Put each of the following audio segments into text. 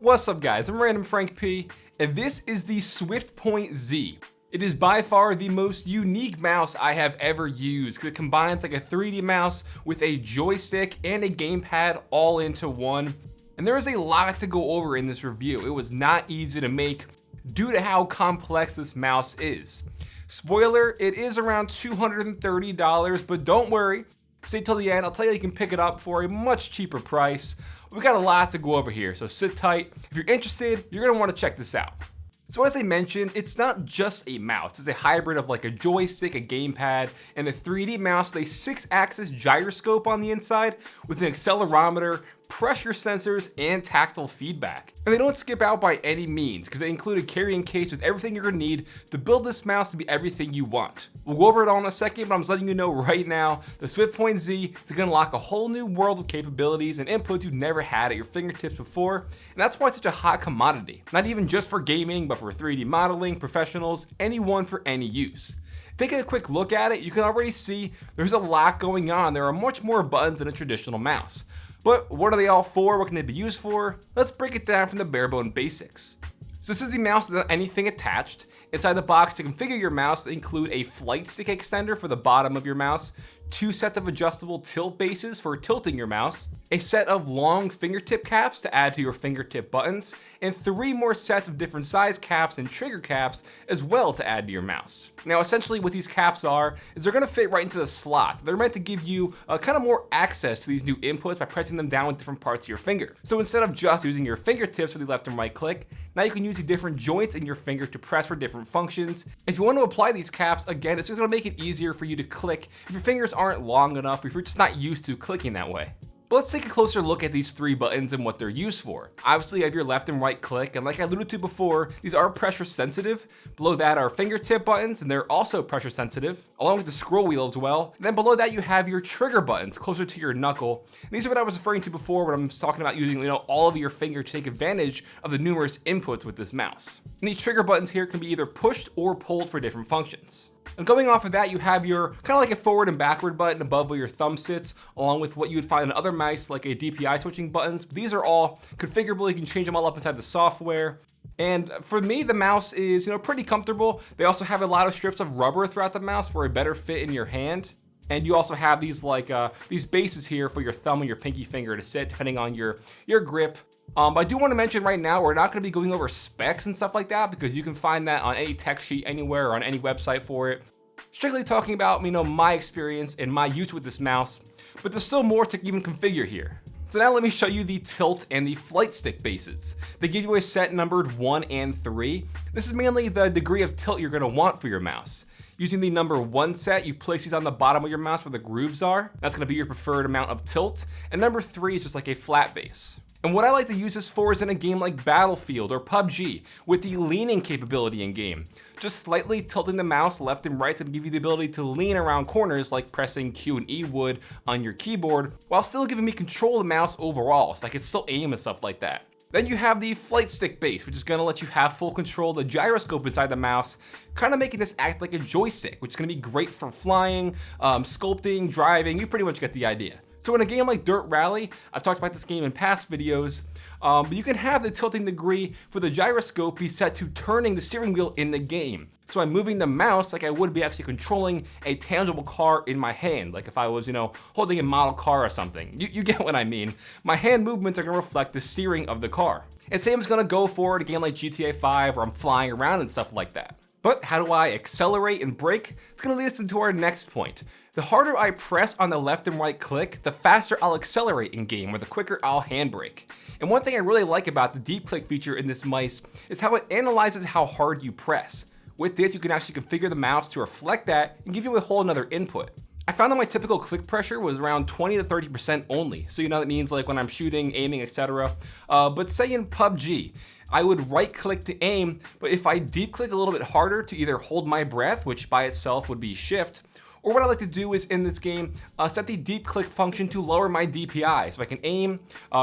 What's up guys, I'm randomfrankp, and this is the Swiftpoint Z. It is by far the most unique mouse I have ever used because it combines like a 3D mouse with a joystick and a gamepad all into one. And there is a lot to go over in this review. It was not easy to make due to how complex this mouse is. Spoiler, it is around $230, but don't worry, stay till the end. I'll tell you can pick it up for a much cheaper price. We got a lot to go over here, so sit tight. If you're interested, you're gonna want to check this out. So as I mentioned, it's not just a mouse. It's a hybrid of like a joystick, a gamepad, and a 3D mouse with a 6-axis gyroscope on the inside with an accelerometer, pressure sensors, and tactile feedback. And they don't skip out by any means because they include a carrying case with everything you're gonna need to build this mouse to be everything you want. We'll go over it all in a second, but I'm just letting you know right now, the Swiftpoint Z is gonna unlock a whole new world of capabilities and inputs you've never had at your fingertips before. And that's why it's such a hot commodity. Not even just for gaming, but for 3D modeling, professionals, anyone for any use. Taking a quick look at it, you can already see there's a lot going on. There are much more buttons than a traditional mouse. But what are they all for? What can they be used for? Let's break it down from the bare bone basics. So this is the mouse without anything attached. Inside the box to configure your mouse, they include a flight stick extender for the bottom of your mouse, 2 sets of adjustable tilt bases for tilting your mouse, a set of long fingertip caps to add to your fingertip buttons, and 3 more sets of different size caps and trigger caps as well to add to your mouse. Now essentially what these caps are is they're going to fit right into the slots. They're meant to give you kind of more access to these new inputs by pressing them down with different parts of your finger. So instead of just using your fingertips for the left and right click, now you can use the different joints in your finger to press for different functions. If you want to apply these caps, again, it's just going to make it easier for you to click if your fingers aren't long enough, or if you're just not used to clicking that way. But let's take a closer look at these 3 buttons and what they're used for. Obviously you have your left and right click, and like I alluded to before, these are pressure sensitive. Below that are fingertip buttons, and they're also pressure sensitive, along with the scroll wheel as well. And then below that you have your trigger buttons closer to your knuckle. And these are what I was referring to before when I'm talking about using all of your finger to take advantage of the numerous inputs with this mouse. And these trigger buttons here can be either pushed or pulled for different functions. And going off of that, you have your kind of like a forward and backward button above where your thumb sits, along with what you would find in other mice like a DPI switching buttons. These are all configurable. You can change them all up inside the software. And for me, the mouse is pretty comfortable. They also have a lot of strips of rubber throughout the mouse for a better fit in your hand. And you also have these these bases here for your thumb and your pinky finger to sit depending on your grip. But I do want to mention right now, we're not going to be going over specs and stuff like that because you can find that on any tech sheet anywhere or on any website for it. Strictly talking about my experience and my use with this mouse, but there's still more to even configure here. So now let me show you the tilt and the flight stick bases. They give you a set numbered 1 and 3. This is mainly the degree of tilt you're going to want for your mouse. Using the number 1 set, you place these on the bottom of your mouse where the grooves are. That's going to be your preferred amount of tilt. And number 3 is just like a flat base. And what I like to use this for is in a game like Battlefield or PUBG with the leaning capability in game. Just slightly tilting the mouse left and right to give you the ability to lean around corners like pressing Q and E would on your keyboard, while still giving me control of the mouse overall, so I can still aim and stuff like that. Then you have the flight stick base, which is going to let you have full control of the gyroscope inside the mouse, kind of making this act like a joystick, which is going to be great for flying, sculpting, driving. You pretty much get the idea. So in a game like Dirt Rally, I've talked about this game in past videos, but you can have the tilting degree for the gyroscope be set to turning the steering wheel in the game. So I'm moving the mouse like I would be actually controlling a tangible car in my hand, like if I was, holding a model car or something. You get what I mean. My hand movements are gonna reflect the steering of the car. And same is gonna go for a game like GTA 5 where I'm flying around and stuff like that. But how do I accelerate and brake? It's gonna lead us into our next point. The harder I press on the left and right click, the faster I'll accelerate in game, or the quicker I'll handbrake. And one thing I really like about the deep click feature in this mice is how it analyzes how hard you press. With this, you can actually configure the mouse to reflect that and give you a whole another input. I found that my typical click pressure was around 20 to 30% only. So that means like when I'm shooting, aiming, etc. But say in PUBG, I would right click to aim, but if I deep click a little bit harder to either hold my breath, which by itself would be shift, or what I like to do is in this game, set the deep click function to lower my DPI. So I can aim,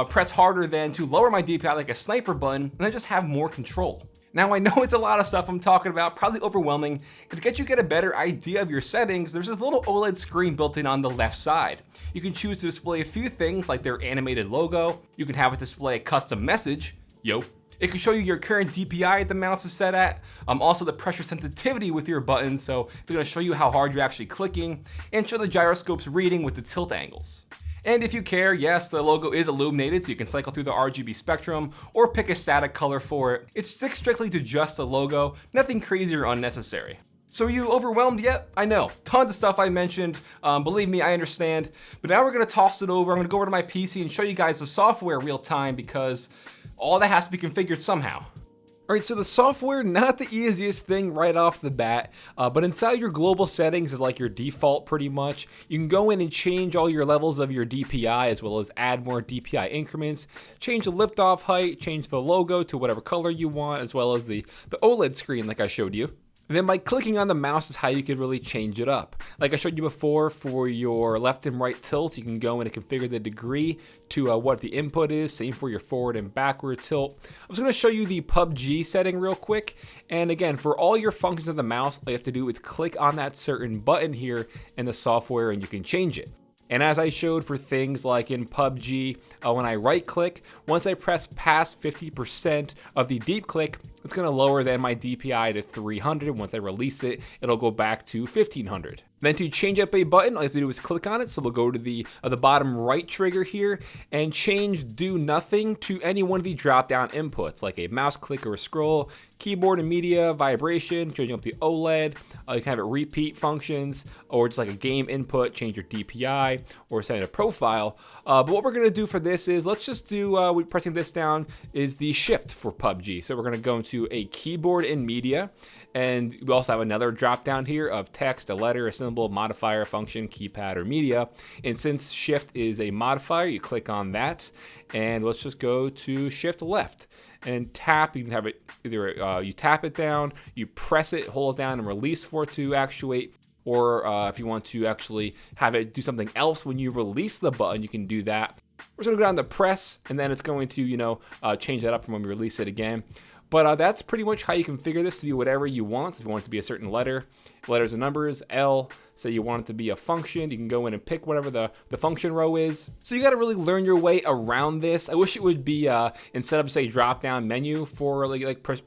press harder then to lower my DPI like a sniper button, and then just have more control. Now I know it's a lot of stuff I'm talking about, probably overwhelming, and to get a better idea of your settings, there's this little OLED screen built in on the left side. You can choose to display a few things like their animated logo, you can have it display a custom message, Yo. It can show you your current DPI the mouse is set at, also the pressure sensitivity with your buttons, so it's gonna show you how hard you're actually clicking, and show the gyroscope's reading with the tilt angles. And if you care, yes, the logo is illuminated, so you can cycle through the RGB spectrum or pick a static color for it. It sticks strictly to just the logo, nothing crazy or unnecessary. So are you overwhelmed yet? I know, tons of stuff I mentioned, believe me, I understand. But now we're gonna toss it over, I'm gonna go over to my PC and show you guys the software real time because all that has to be configured somehow. All right, so the software, not the easiest thing right off the bat, but inside your global settings is like your default pretty much. You can go in and change all your levels of your DPI as well as add more DPI increments, change the liftoff height, change the logo to whatever color you want, as well as the OLED screen like I showed you. And then by clicking on the mouse is how you could really change it up. Like I showed you before, for your left and right tilt, you can go in and configure the degree to what the input is, same for your forward and backward tilt. I'm just gonna show you the PUBG setting real quick. And again, for all your functions of the mouse, all you have to do is click on that certain button here in the software and you can change it. And as I showed for things like in PUBG, when I right click, once I press past 50% of the deep click, it's gonna lower then my DPI to 300. Once I release it, it'll go back to 1500. Then to change up a button, all you have to do is click on it. So we'll go to the bottom right trigger here and change do nothing to any one of the drop down inputs, like a mouse click or a scroll, keyboard and media, vibration, changing up the OLED. You can have it repeat functions, or just like a game input, change your DPI, or set a profile. But what we're gonna do for this is, let's just do, we're pressing this down, is the shift for PUBG. So we're gonna go into a keyboard and media, and we also have another drop down here of text, a letter, a symbol, modifier, function, keypad, or media. And since shift is a modifier, you click on that, and let's just go to shift left. And tap, you can have it either you tap it down, you press it, hold it down, and release for it to actuate. Or if you want to actually have it do something else when you release the button, you can do that. We're just gonna go down to press, and then it's going to, change that up from when we release it again. But that's pretty much how you configure this to do whatever you want. So if you want it to be a certain letter, letters and numbers, L, say you want it to be a function, you can go in and pick whatever the function row is. So you gotta really learn your way around this. I wish it would be, instead of say drop down menu for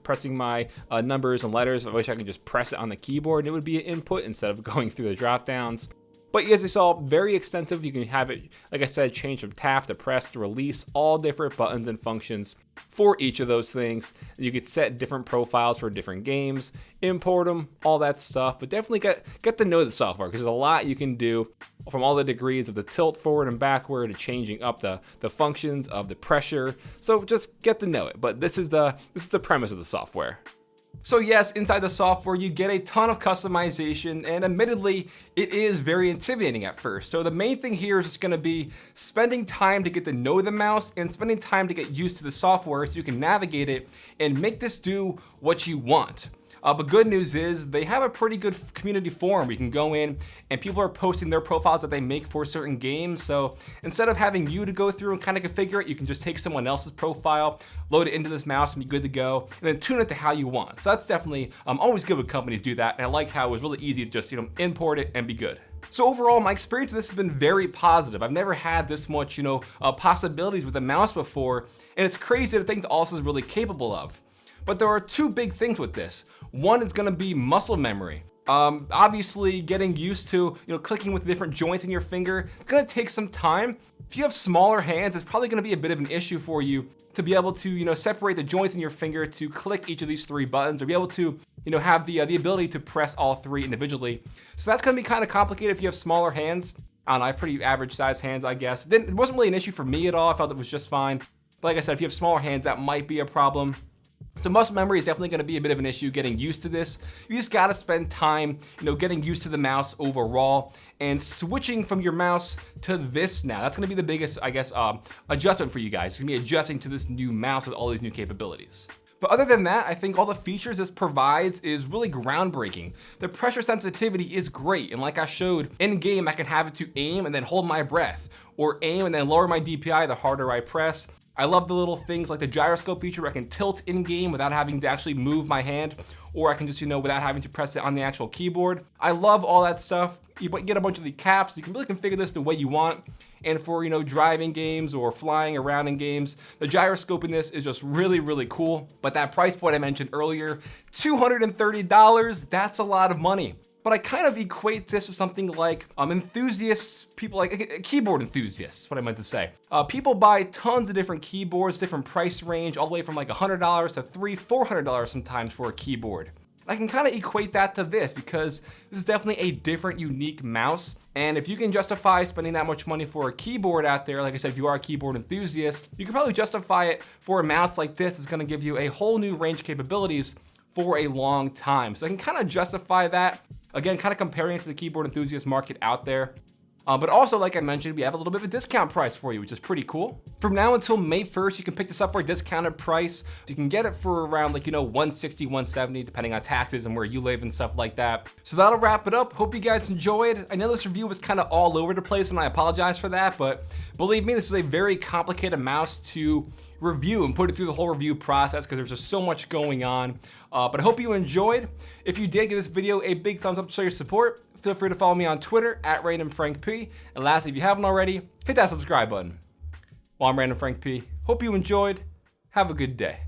pressing my numbers and letters, I wish I could just press it on the keyboard and it would be an input instead of going through the drop downs. But as you saw, very extensive. You can have it, like I said, change from tap to press to release, all different buttons and functions for each of those things. You could set different profiles for different games, import them, all that stuff. But definitely get to know the software because there's a lot you can do, from all the degrees of the tilt forward and backward to changing up the functions of the pressure. So just get to know it. But this is the premise of the software. So yes, inside the software, you get a ton of customization, and admittedly, it is very intimidating at first. So the main thing here is just gonna be spending time to get to know the mouse and spending time to get used to the software so you can navigate it and make this do what you want. But good news is they have a pretty good community forum where you can go in and people are posting their profiles that they make for certain games. So instead of having you to go through and kind of configure it, you can just take someone else's profile, load it into this mouse and be good to go, and then tune it to how you want. So that's definitely always good when companies do that. And I like how it was really easy to just import it and be good. So overall, my experience with this has been very positive. I've never had this much possibilities with a mouse before, and it's crazy to think that all this is really capable of. But there are two big things with this. One is gonna be muscle memory. Obviously getting used to clicking with different joints in your finger, it's gonna take some time. If you have smaller hands, it's probably gonna be a bit of an issue for you to be able to separate the joints in your finger to click each of these three buttons, or be able to have the ability to press all three individually. So that's gonna be kind of complicated if you have smaller hands. I don't know, I have pretty average size hands, I guess. It wasn't really an issue for me at all. I felt it was just fine. But like I said, if you have smaller hands, that might be a problem. So muscle memory is definitely gonna be a bit of an issue getting used to this. You just gotta spend time, getting used to the mouse overall and switching from your mouse to this now. That's gonna be the biggest, I guess, adjustment for you guys. It's gonna be adjusting to this new mouse with all these new capabilities. But other than that, I think all the features this provides is really groundbreaking. The pressure sensitivity is great, and like I showed, in game I can have it to aim and then hold my breath, or aim and then lower my DPI the harder I press. I love the little things like the gyroscope feature where I can tilt in game without having to actually move my hand, or I can just, without having to press it on the actual keyboard. I love all that stuff. You get a bunch of the caps. You can really configure this the way you want. and for, driving games or flying around in games. The gyroscope in this is just really, really cool. But that price point I mentioned earlier, $230, that's a lot of money. But I kind of equate this to something like enthusiasts, people like keyboard enthusiasts, what I meant to say. People buy tons of different keyboards, different price range, all the way from like $100 to $300, $400 sometimes for a keyboard. I can kind of equate that to this because this is definitely a different, unique mouse. And if you can justify spending that much money for a keyboard out there, like I said, if you are a keyboard enthusiast, you can probably justify it for a mouse like this. It's gonna give you a whole new range of capabilities for a long time. So I can kind of justify that. Again, kind of comparing it to the keyboard enthusiast market out there. But also, like I mentioned, we have a little bit of a discount price for you, which is pretty cool. From now until May 1st, you can pick this up for a discounted price. You can get it for around like, $160, $170, depending on taxes and where you live and stuff like that. So that'll wrap it up. Hope you guys enjoyed. I know this review was kind of all over the place and I apologize for that, but believe me, this is a very complicated mouse to review and put it through the whole review process because there's just so much going on. But I hope you enjoyed. If you did, give this video a big thumbs up to show your support. Feel free to follow me on Twitter at randomfrankp. And lastly, if you haven't already, hit that subscribe button. Well, I'm randomfrankp. Hope you enjoyed. Have a good day.